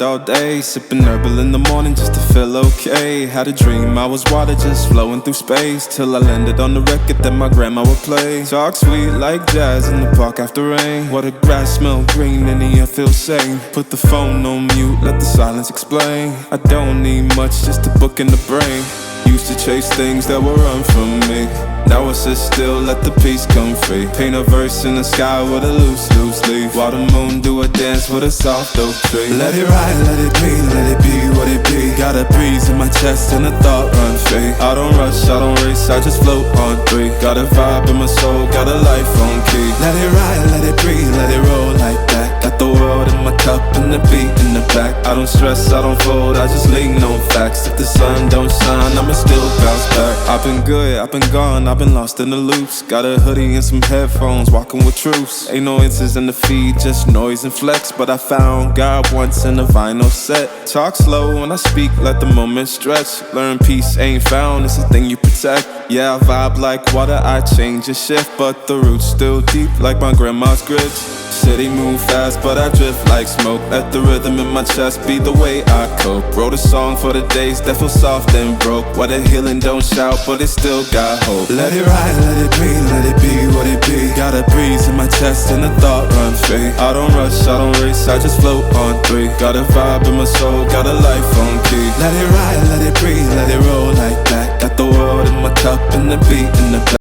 all day, sipping herbal in the morning just to feel okay. Had a dream I was water just flowing through space, till I landed on the record that my grandma would play. Talk sweet like jazz in the park after rain. What the grass smell green and the air feels sane. Put the phone on mute, let the silence explain. I don't need much, just a book in the brain. Used to chase things that would run from me. Now I sit still, let the peace come free. Paint a verse in the sky with a loose leaf, while the moon do a dance with a soft oak tree. Let it ride, let it be what it be. Got a breeze in my chest and a thought run free. I don't rush, I don't race, I just float on three. Got a vibe in my soul, got a life on key. Let it ride, let it breathe, let it roll like that. Got the world in my cup and the beat in the back. I don't stress, I don't fold, I just lean on facts. If the sun don't shine, I'ma still bounce back. I've been good, I've been gone, I've been lost in the loops. Got a hoodie and some headphones, walking with troops. Ain't no answers in the feed, just noise and flex. But I found God once in a vinyl set. Talk slow when I speak, let the moment stretch. Learn peace ain't found, it's a thing you protect. Yeah, I vibe like water, I change and shift, but the roots still deep like my grandma's grits. City move fast, but I drift like smoke. Let the rhythm in my chest be the way I cope. Wrote a song for the days that feel soft and broke, where the healing don't shout, but it still got hope. Let it ride, let it be, let it be what it be. Got a breeze in my chest and a thought run free. I don't rush, I don't race, I just float on three. Got a vibe in my soul, got a life on key. Let it ride, let it breathe, let it roll like that. Got the world in my cup and the beat in the back.